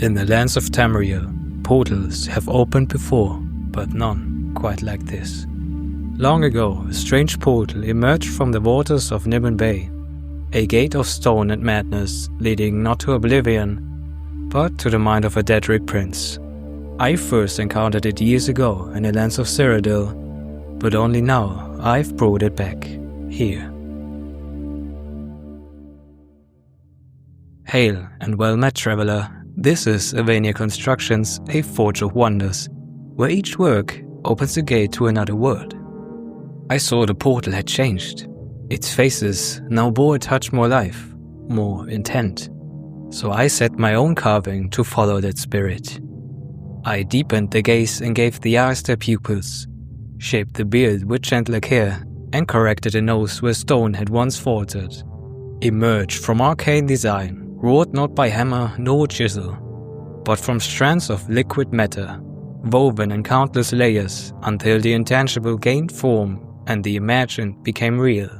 In the lands of Tamriel, portals have opened before, but none quite like this. Long ago, a strange portal emerged from the waters of Nibbon Bay, a gate of stone and madness leading not to Oblivion, but to the mind of a dead Red Prince. I first encountered it years ago in the lands of Cyrodiil, but only now I've brought it back here. Hail and well met, traveler. This is Arvania Constructions, a forge of wonders, where each work opens a gate to another world. I saw the portal had changed. Its faces now bore a touch more life, more intent. So I set my own carving to follow that spirit. I deepened the gaze and gave the eyes their pupils, shaped the beard with gentler care, and corrected the nose where stone had once faltered. Emerged from arcane design, wrought not by hammer nor chisel, but from strands of liquid matter, woven in countless layers until the intangible gained form and the imagined became real.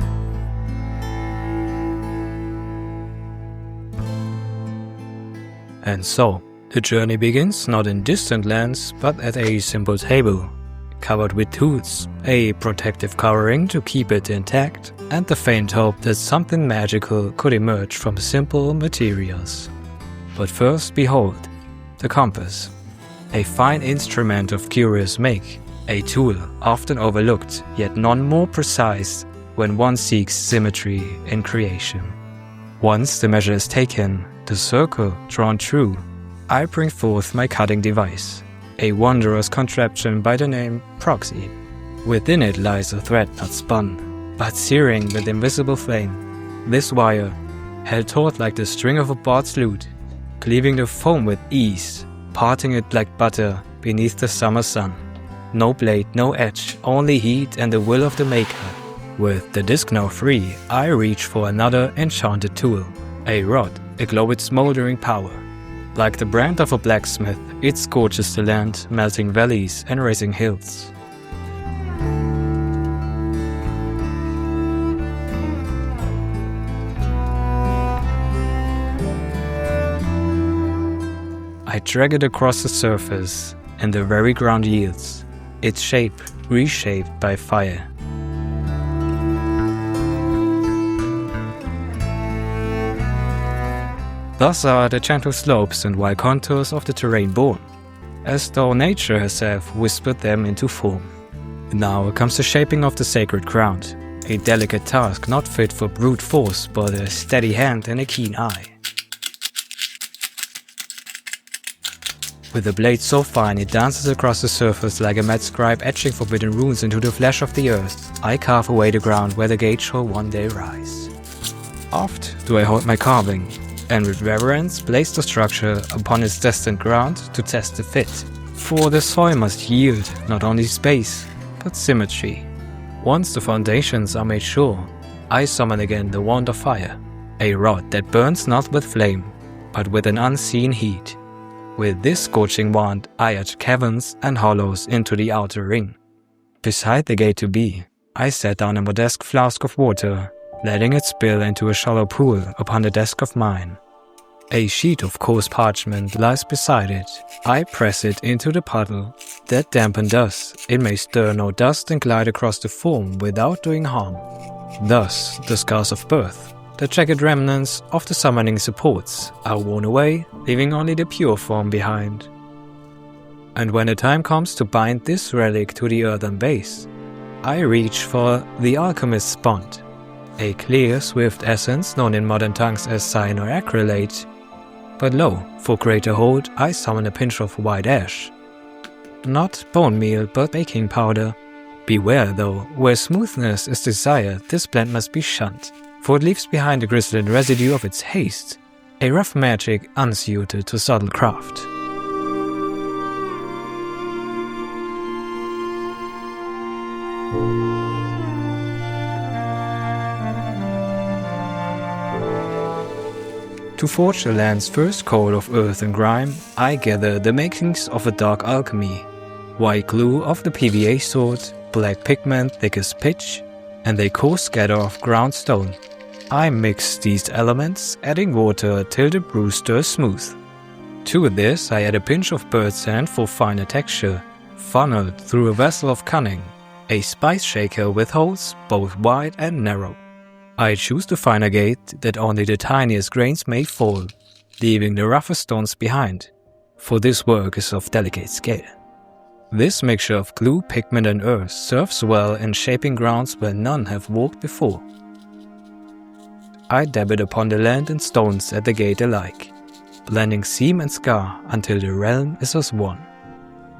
And so, the journey begins not in distant lands, but at a simple table, covered with tools, a protective covering to keep it intact, and the faint hope that something magical could emerge from simple materials. But first, behold, the compass. A fine instrument of curious make, a tool often overlooked, yet none more precise when one seeks symmetry in creation. Once the measure is taken, the circle drawn true, I bring forth my cutting device, a wondrous contraption by the name Proxy. Within it lies a thread not spun, but searing with invisible flame. This wire, held taut like the string of a bard's lute, cleaving the foam with ease, parting it like butter beneath the summer sun. No blade, no edge, only heat and the will of the maker. With the disc now free, I reach for another enchanted tool, a rod aglow with smoldering power. Like the brand of a blacksmith, it scorches the land, melting valleys and raising hills. I drag it across the surface, and the very ground yields, its shape reshaped by fire. Thus are the gentle slopes and wild contours of the terrain born, as though nature herself whispered them into form. Now comes the shaping of the sacred ground, a delicate task not fit for brute force but a steady hand and a keen eye. With a blade so fine it dances across the surface like a mad scribe etching forbidden runes into the flesh of the earth, I carve away the ground where the gate shall one day rise. Oft do I hold my carving, and with reverence place the structure upon its destined ground to test the fit. For the soil must yield not only space, but symmetry. Once the foundations are made sure, I summon again the wand of fire, a rod that burns not with flame, but with an unseen heat. With this scorching wand I etch caverns and hollows into the outer ring. Beside the gate to be, I set down a modest flask of water, letting it spill into a shallow pool upon the desk of mine. A sheet of coarse parchment lies beside it. I press it into the puddle. That dampened thus, it may stir no dust and glide across the foam without doing harm. Thus, the scars of birth, the jagged remnants of the summoning supports, are worn away, leaving only the pure form behind. And when the time comes to bind this relic to the earthen base, I reach for the alchemist's bond, a clear, swift essence known in modern tongues as cyanoacrylate. But lo, for greater hold, I summon a pinch of white ash. Not bone meal, but baking powder. Beware though, where smoothness is desired, this blend must be shunned, for it leaves behind the grisly residue of its haste, a rough magic unsuited to subtle craft. To forge the land's first coat of earth and grime, I gather the makings of a dark alchemy. White glue of the PVA sort, black pigment thick as pitch, and a coarse scatter of ground stone. I mix these elements, adding water till the brew stirs smooth. To this I add a pinch of bird sand for finer texture, funneled through a vessel of cunning, a spice shaker with holes both wide and narrow. I choose the finer gate that only the tiniest grains may fall, leaving the roughest stones behind, for this work is of delicate scale. This mixture of glue, pigment and earth serves well in shaping grounds where none have walked before. I dab it upon the land and stones at the gate alike, blending seam and scar until the realm is as one.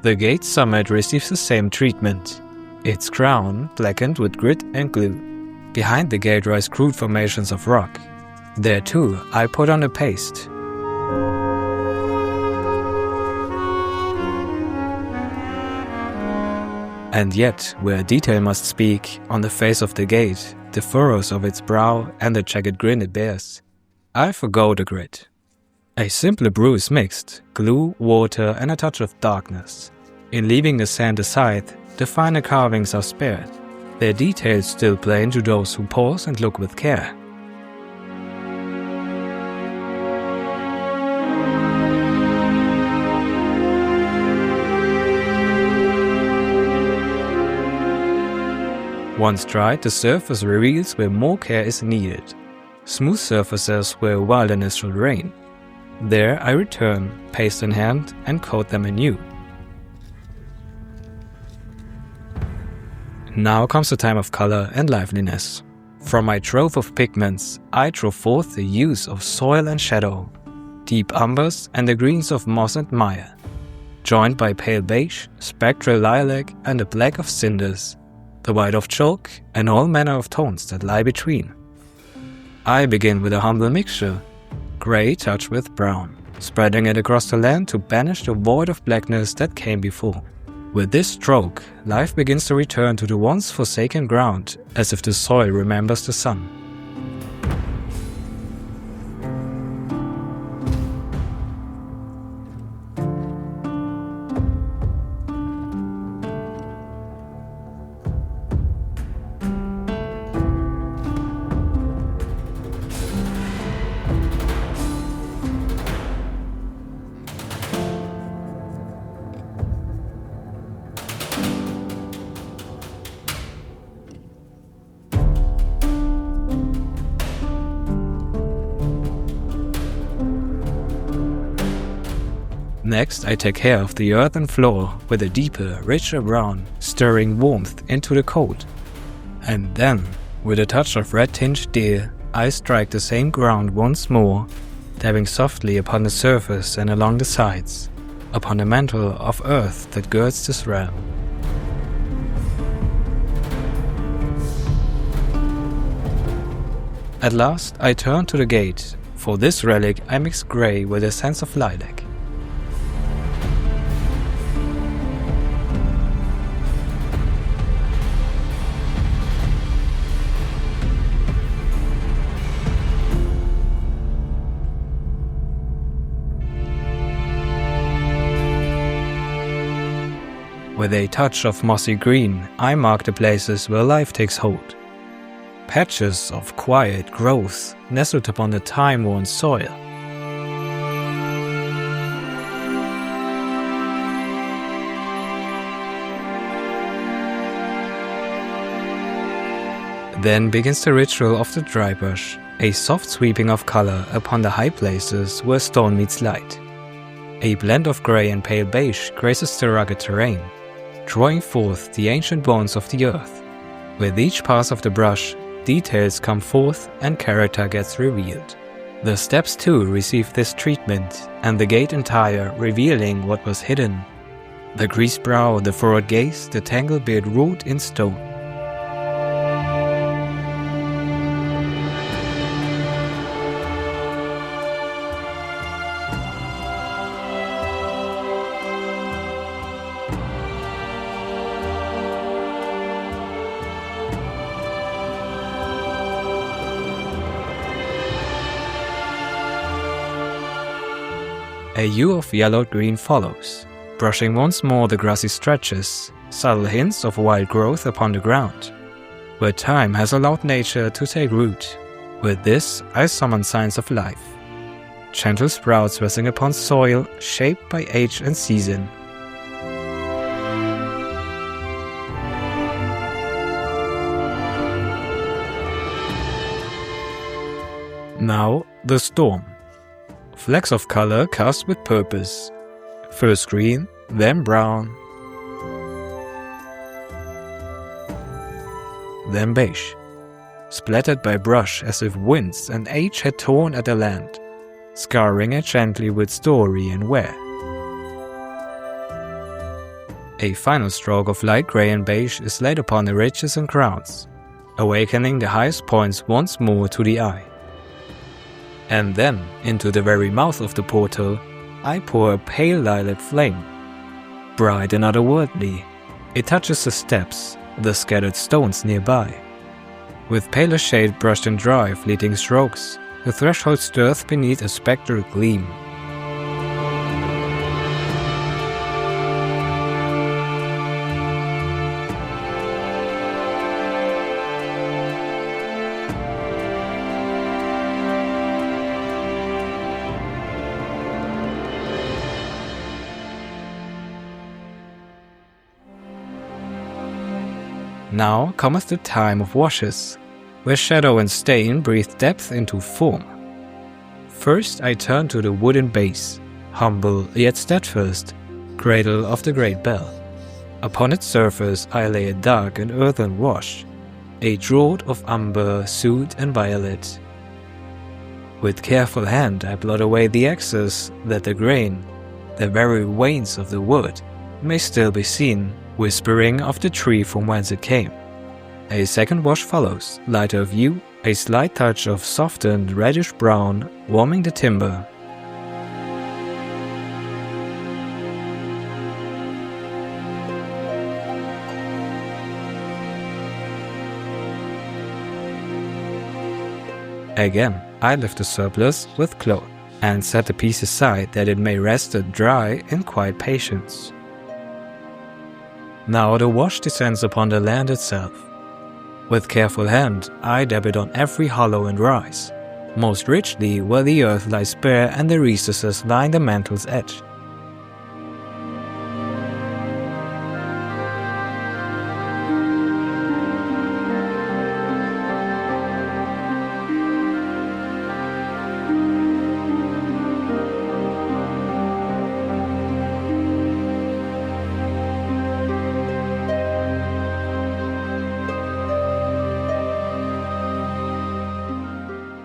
The gate's summit receives the same treatment, its crown blackened with grit and glue. Behind the gate rise crude formations of rock. There too I put on a paste. And yet, where detail must speak, on the face of the gate, the furrows of its brow and the jagged grin it bears, I forgo the grit. A simple brew is mixed, glue, water and a touch of darkness. In leaving the sand aside, the finer carvings are spared, their details still plain to those who pause and look with care. Once dried, the surface reveals where more care is needed. Smooth surfaces where wilderness should reign. There I return, paste in hand, and coat them anew. Now comes the time of color and liveliness. From my trove of pigments, I draw forth the hues of soil and shadow, deep umbers and the greens of moss and mire, joined by pale beige, spectral lilac and the black of cinders, the white of chalk, and all manner of tones that lie between. I begin with a humble mixture, grey touched with brown, spreading it across the land to banish the void of blackness that came before. With this stroke, life begins to return to the once forsaken ground, as if the soil remembers the sun. Next, I take care of the earthen floor with a deeper, richer brown, stirring warmth into the coat. And then, with a touch of red-tinged deer, I strike the same ground once more, dabbing softly upon the surface and along the sides, upon the mantle of earth that girds this realm. At last, I turn to the gate. For this relic, I mix grey with a sense of lilac. With a touch of mossy green, I mark the places where life takes hold. Patches of quiet growth nestled upon the time-worn soil. Then begins the ritual of the dry brush, a soft sweeping of color upon the high places where stone meets light. A blend of grey and pale beige graces the rugged terrain, drawing forth the ancient bones of the earth. With each pass of the brush, details come forth and character gets revealed. The steps too receive this treatment, and the gate entire revealing what was hidden. The creased brow, the furrowed gaze, the tangled beard wrought in stone. A hue of yellow-green follows, brushing once more the grassy stretches, subtle hints of wild growth upon the ground, where time has allowed nature to take root. With this, I summon signs of life. gentle sprouts resting upon soil shaped by age and season. Now the storm. Flecks of color cast with purpose. First green, then brown, then beige. Splattered by brush as if winds and age had torn at the land, scarring it gently with story and wear. A final stroke of light grey and beige is laid upon the ridges and crowns, awakening the highest points once more to the eye. And then, into the very mouth of the portal, I pour a pale lilac flame. Bright and otherworldly, it touches the steps, the scattered stones nearby. With paler shade brushed in dry, fleeting strokes, the threshold stirs beneath a spectral gleam. Now cometh the time of washes, where shadow and stain breathe depth into form. First I turn to the wooden base, humble yet steadfast, cradle of the great bell. Upon its surface I lay a dark and earthen wash, a draught of umber, soot and violet. With careful hand I blot away the excess, that the grain, the very veins of the wood, may still be seen, whispering of the tree from whence it came. A second wash follows, lighter of hue, a slight touch of softened reddish brown, warming the timber. Again, I lift the surplus with cloth, and set the piece aside that it may rest and dry in quiet patience. Now the wash descends upon the land itself. With careful hand, I dab it on every hollow and rise, most richly where the earth lies bare and the recesses line the mantle's edge.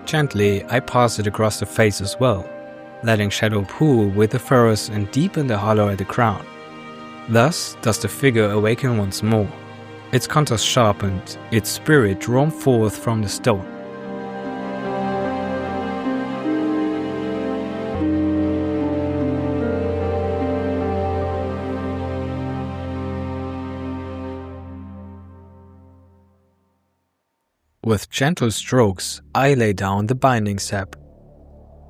Gently, I pass it across the face as well, letting shadow pool with the furrows and deepen the hollow at the crown. Thus does the figure awaken once more, its contours sharpened, its spirit drawn forth from the stone. With gentle strokes, I lay down the binding sap.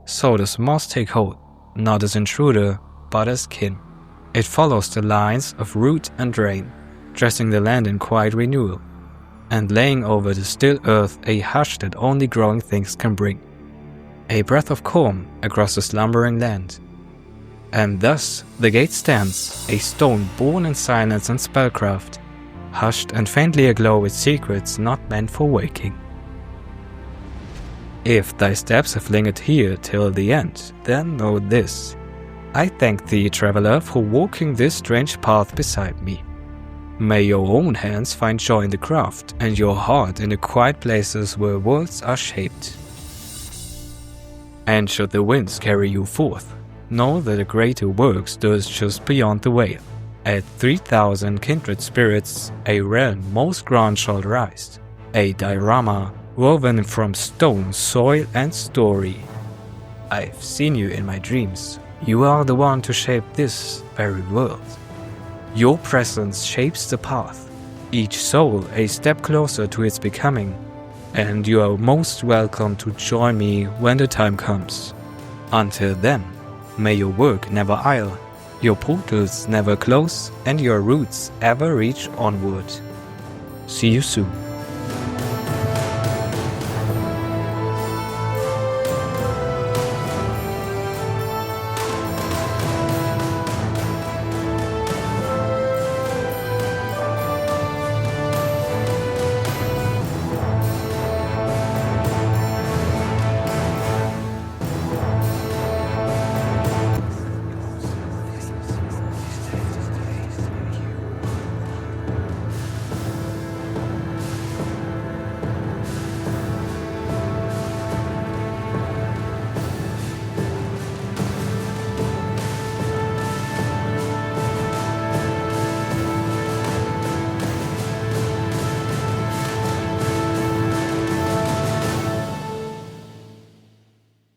So does moss take hold, not as intruder, but as kin. It follows the lines of root and drain, dressing the land in quiet renewal, and laying over the still earth a hush that only growing things can bring. A breath of calm across the slumbering land. And thus the gate stands, a stone born in silence and spellcraft, hushed and faintly aglow with secrets not meant for waking. If thy steps have lingered here till the end, then know this. I thank thee, traveler, for walking this strange path beside me. May your own hands find joy in the craft, and your heart in the quiet places where worlds are shaped. And should the winds carry you forth, know that a greater work stirs just beyond the veil. At 3,000 kindred spirits, a realm most grand shall rise, a diorama woven from stone, soil and story. I've seen you in my dreams. You are the one to shape this very world. Your presence shapes the path, each soul a step closer to its becoming, and you are most welcome to join me when the time comes. Until then, may your work never idle, your portals never close, and your roots ever reach onward. See you soon.